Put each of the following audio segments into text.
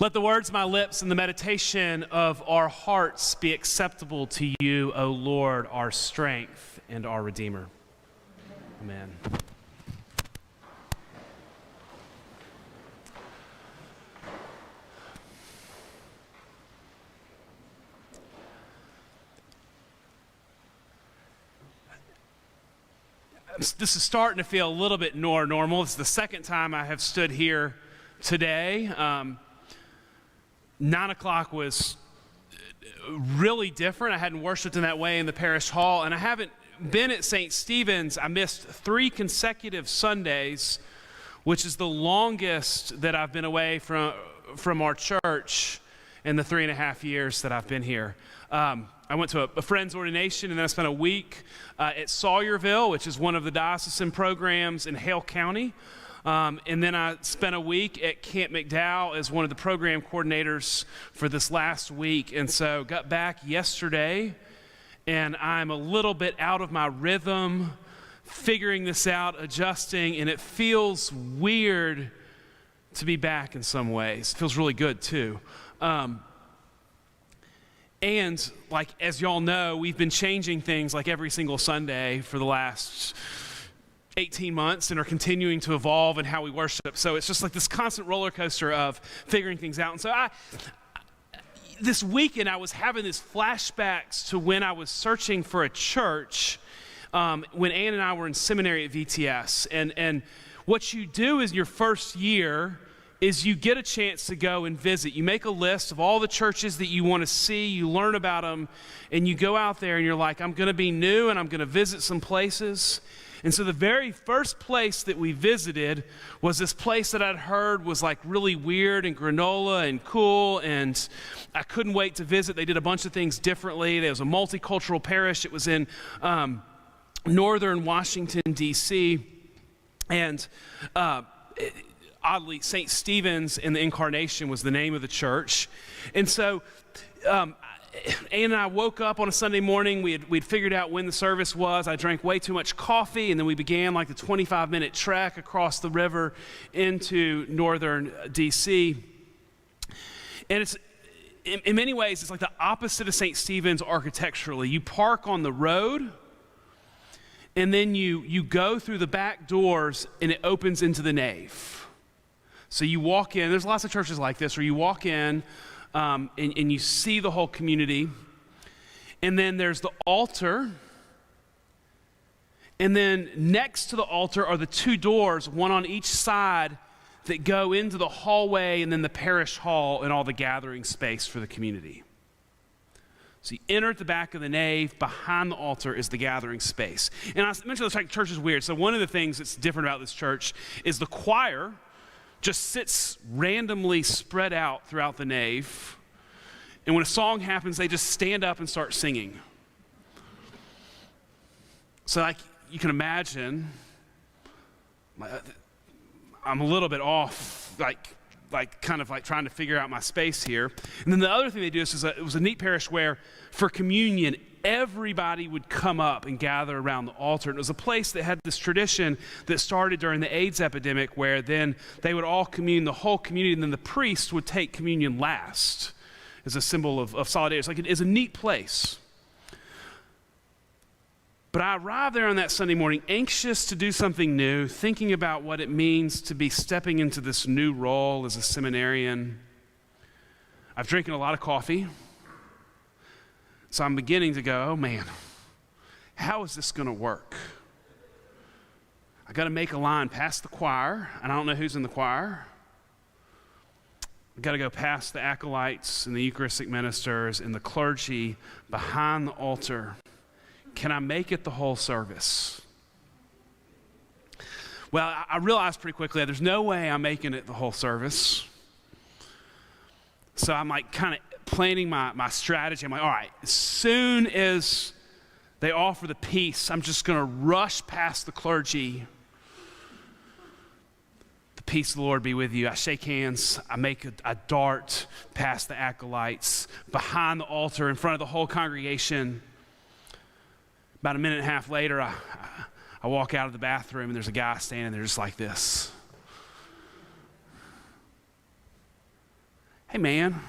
Let the words of my lips and the meditation of our hearts be acceptable to you, O Lord, our strength and our Redeemer. Amen. This is starting to feel a little bit more normal. It's the second time I have stood here today. 9 o'clock was really different. I hadn't worshiped in that way in the parish hall, and I haven't been at St. Stephen's. I missed 3 consecutive Sundays, which is the longest that I've been away from our church in the 3.5 years that I've been here. I went to a friend's ordination, and then I spent a week at Sawyerville, which is one of the diocesan programs in Hale County. And then I spent a week at Camp McDowell as one of the program coordinators for this last week. And so got back yesterday, and I'm a little bit out of my rhythm, figuring this out, adjusting, and it feels weird to be back in some ways. It feels really good too. And like, as y'all know, we've been changing things like every single Sunday for the last 18 months and are continuing to evolve in how we worship. So it's just like this constant roller coaster of figuring things out. And so this weekend I was having these flashbacks to when I was searching for a church when Ann and I were in seminary at VTS. And what you do is your first year is you get a chance to go and visit. You make a list of all the churches that you want to see, you learn about them, and you go out there and you're like, I'm going to be new and I'm going to visit some places. And so the very first place that we visited was this place that I'd heard was like really weird and granola and cool, and I couldn't wait to visit. They did a bunch of things differently. There was a multicultural parish. It was in northern Washington, D.C., and oddly, St. Stephen's in the Incarnation was the name of the church. And so Ann and I woke up on a Sunday morning. We'd figured out when the service was. I drank way too much coffee, and then we began like the 25-minute trek across the river into northern D.C. And it's in many ways, it's like the opposite of St. Stephen's architecturally. You park on the road, and then you go through the back doors, and it opens into the nave. So you walk in. There's lots of churches like this where you walk in, and you see the whole community. And then there's the altar. And then next to the altar are the 2 doors, one on each side, that go into the hallway and then the parish hall and all the gathering space for the community. So you enter at the back of the nave. Behind the altar is the gathering space. And I mentioned this church is weird. So one of the things that's different about this church is the choir just sits randomly spread out throughout the nave. And when a song happens, they just stand up and start singing. So like you can imagine, I'm a little bit off, like kind of like trying to figure out my space here. And then the other thing they do is it was a neat parish where for communion, everybody would come up and gather around the altar. And it was a place that had this tradition that started during the AIDS epidemic where then they would all commune, the whole community, and then the priest would take communion last as a symbol of solidarity. It's like it is a neat place. But I arrived there on that Sunday morning anxious to do something new, thinking about what it means to be stepping into this new role as a seminarian. I've drinking a lot of coffee. So I'm beginning to go, oh man, how is this going to work? I got to make a line past the choir, and I don't know who's in the choir. I got to go past the acolytes and the Eucharistic ministers and the clergy behind the altar. Can I make it the whole service? Well, I realized pretty quickly there's no way I'm making it the whole service. So I'm like kind of planning my strategy. I'm like, all right, as soon as they offer the peace, I'm just going to rush past the clergy. The peace of the Lord be with you. I shake hands. I make a dart past the acolytes, behind the altar, in front of the whole congregation. About a minute and a half later, I walk out of the bathroom, and there's a guy standing there just like this. hey man,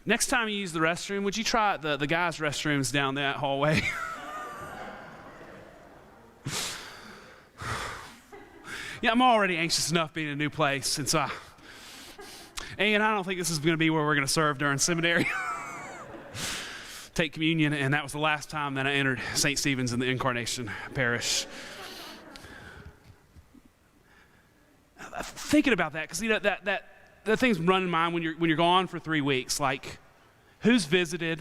next time you use the restroom, would you try the guys' restrooms down that hallway? Yeah, I'm already anxious enough being in a new place, and I don't think this is going to be where we're going to serve during seminary. Take communion, and that was the last time that I entered St. Stephen's in the Incarnation Parish. Thinking about that, because that thing's running in mind when you're gone for 3 weeks. Like, who's visited?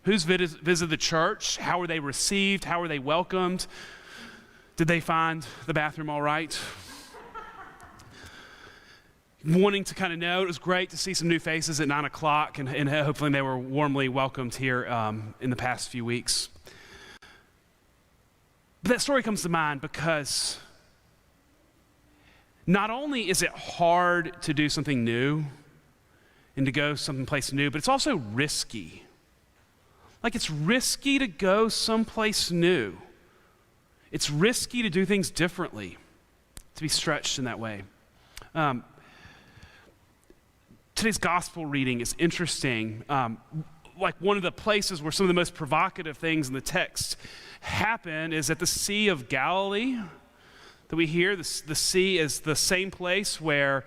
Who's visited the church? How were they received? How were they welcomed? Did they find the bathroom all right? Wanting to kind of know, it was great to see some new faces at 9 o'clock, and hopefully they were warmly welcomed here in the past few weeks. But that story comes to mind because not only is it hard to do something new and to go someplace new, but it's also risky. Like, it's risky to go someplace new. It's risky to do things differently, to be stretched in that way. Today's gospel reading is interesting. Like, one of the places where some of the most provocative things in the text happen is at the Sea of Galilee that we hear. The sea is the same place where,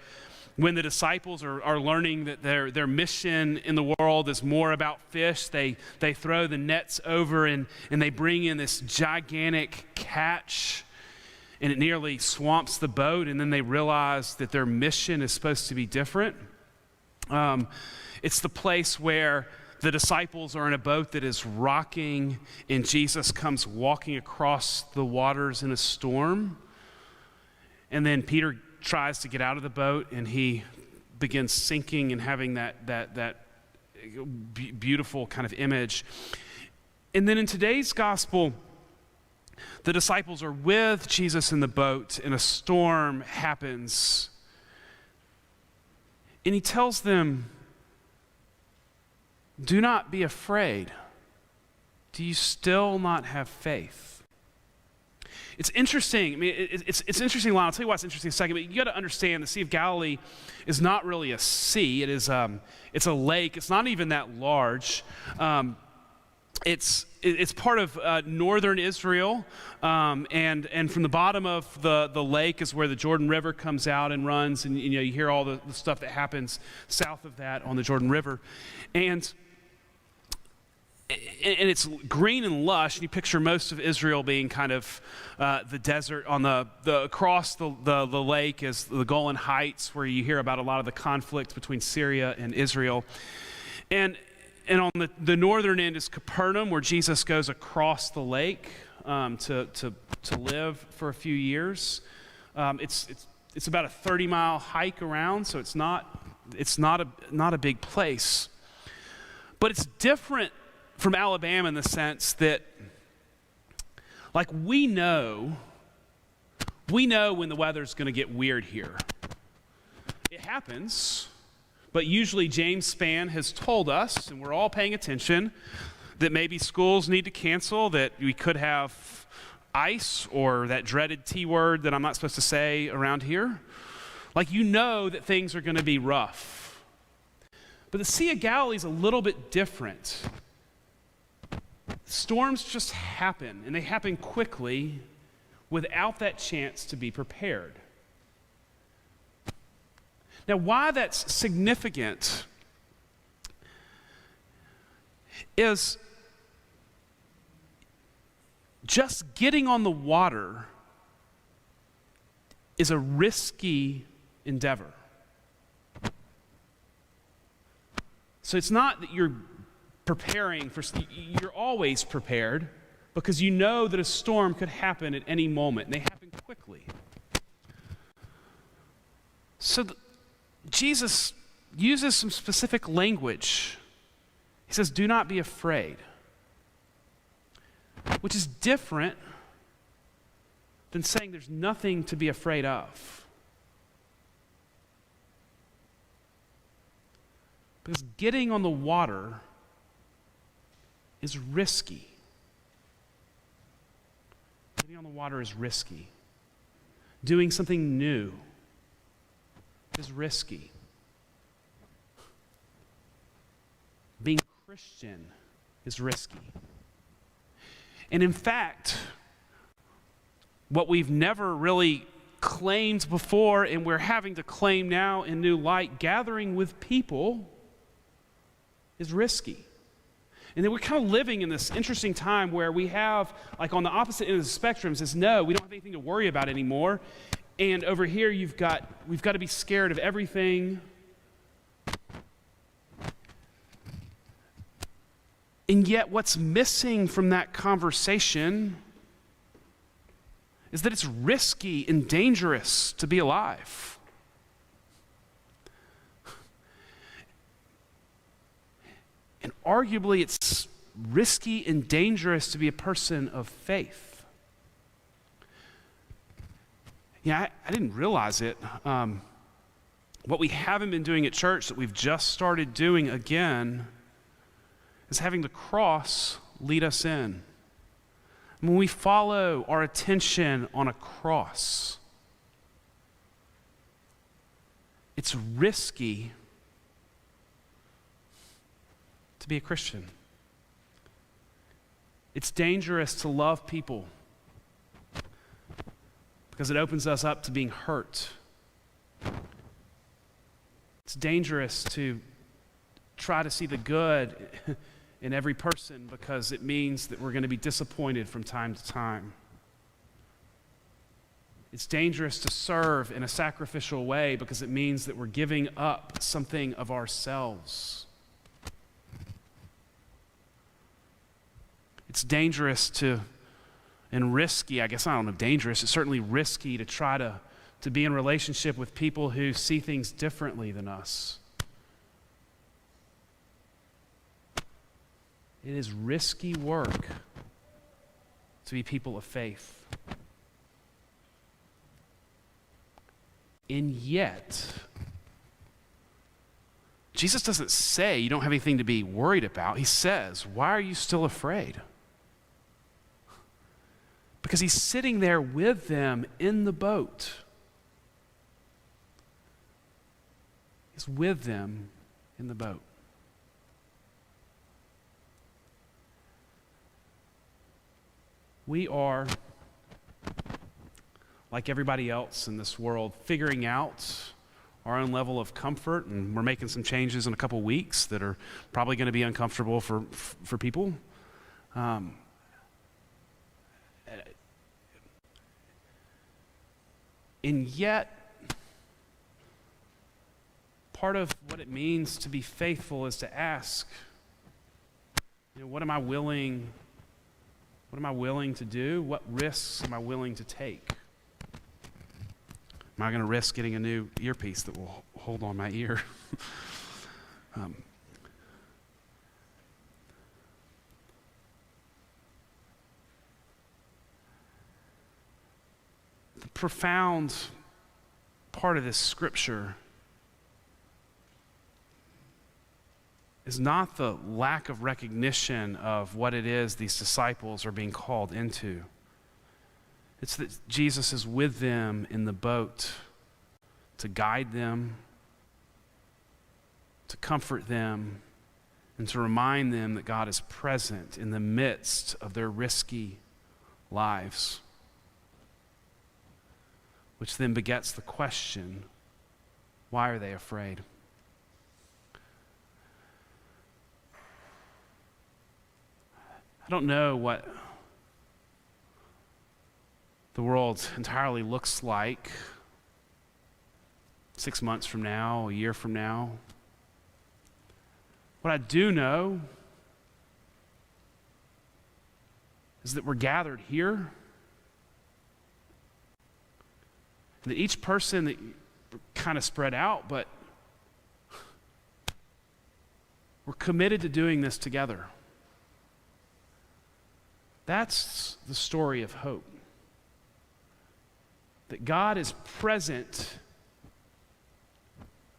when the disciples are learning that their mission in the world is more about fish, they throw the nets over and they bring in this gigantic catch, and it nearly swamps the boat, and then they realize that their mission is supposed to be different. It's the place where the disciples are in a boat that is rocking, and Jesus comes walking across the waters in a storm, and then Peter tries to get out of the boat, and he begins sinking and having that beautiful kind of image. And then in today's gospel, the disciples are with Jesus in the boat, and a storm happens. And he tells them, do not be afraid. Do you still not have faith? It's interesting. I mean, it's interesting. I'll tell you why it's interesting in a second. But you got to understand, the Sea of Galilee is not really a sea. It's a lake. It's not even that large. It's part of northern Israel, and from the bottom of the lake is where the Jordan River comes out and runs, and you hear all the stuff that happens south of that on the Jordan River, and it's green and lush, and you picture most of Israel being kind of the desert. On the across the lake is the Golan Heights, where you hear about a lot of the conflict between Syria and Israel. And on the northern end is Capernaum, where Jesus goes across the lake to live for a few years. It's about a 30-mile hike around, so it's not a big place. But it's different from Alabama in the sense that, like, we know when the weather's going to get weird here. It happens, but usually James Spann has told us, and we're all paying attention, that maybe schools need to cancel, that we could have ice, or that dreaded T word that I'm not supposed to say around here. Like, that things are going to be rough. But the Sea of Galilee is a little bit different. Storms just happen, and they happen quickly without that chance to be prepared. Now, why that's significant is just getting on the water is a risky endeavor. So it's not that you're preparing for, you're always prepared, because you know that a storm could happen at any moment, and they happen quickly. So Jesus uses some specific language. He says, do not be afraid, which is different than saying there's nothing to be afraid of. Because getting on the water is risky. Getting on the water is risky. Doing something new is risky. Christian is risky. And in fact, what we've never really claimed before and we're having to claim now in new light, gathering with people is risky. And then we're kind of living in this interesting time where we have, like on the opposite end of the spectrum, says, no, we don't have anything to worry about anymore. And over here, we've got to be scared of everything. And yet what's missing from that conversation is that it's risky and dangerous to be alive. And arguably, it's risky and dangerous to be a person of faith. Yeah, I didn't realize it. What we haven't been doing at church that we've just started doing again is having the cross lead us in. When we follow our attention on a cross, it's risky to be a Christian. It's dangerous to love people because it opens us up to being hurt. It's dangerous to try to see the good in every person because it means that we're going to be disappointed from time to time. It's dangerous to serve in a sacrificial way because it means that we're giving up something of ourselves. It's dangerous and risky, I guess I don't know, dangerous, it's certainly risky to try to be in relationship with people who see things differently than us. It is risky work to be people of faith. And yet, Jesus doesn't say you don't have anything to be worried about. He says, why are you still afraid? Because he's sitting there with them in the boat. He's with them in the boat. We are, like everybody else in this world, figuring out our own level of comfort, and we're making some changes in a couple weeks that are probably going to be uncomfortable for people. And yet, part of what it means to be faithful is to ask, what am I willing to do? What risks am I willing to take? Am I going to risk getting a new earpiece that will hold on my ear? The profound part of this scripture is not the lack of recognition of what it is these disciples are being called into. It's that Jesus is with them in the boat to guide them, to comfort them, and to remind them that God is present in the midst of their risky lives. Which then begets the question, why are they afraid? I don't know what the world entirely looks like 6 months from now, a year from now. What I do know is that we're gathered here, that each person that kind of spread out, but we're committed to doing this together. That's the story of hope. That God is present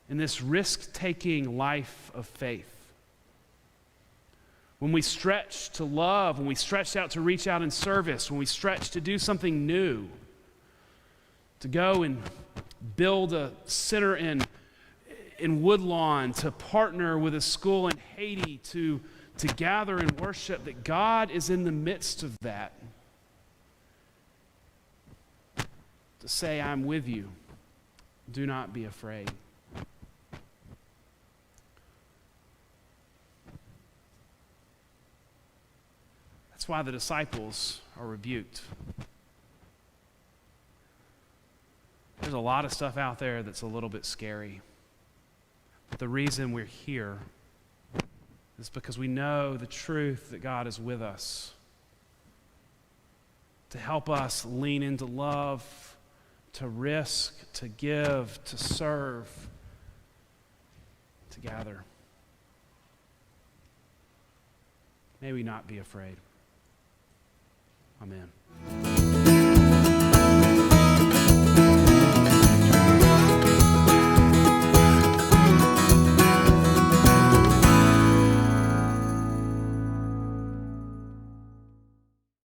in this risk-taking life of faith. When we stretch to love, when we stretch out to reach out in service, when we stretch to do something new, to go and build a center in Woodlawn, to partner with a school in Haiti, to to gather and worship, that God is in the midst of that. To say, I'm with you. Do not be afraid. That's why the disciples are rebuked. There's a lot of stuff out there that's a little bit scary. But the reason we're here is because we know the truth that God is with us to help us lean into love, to risk, to give, to serve, to gather. May we not be afraid. Amen.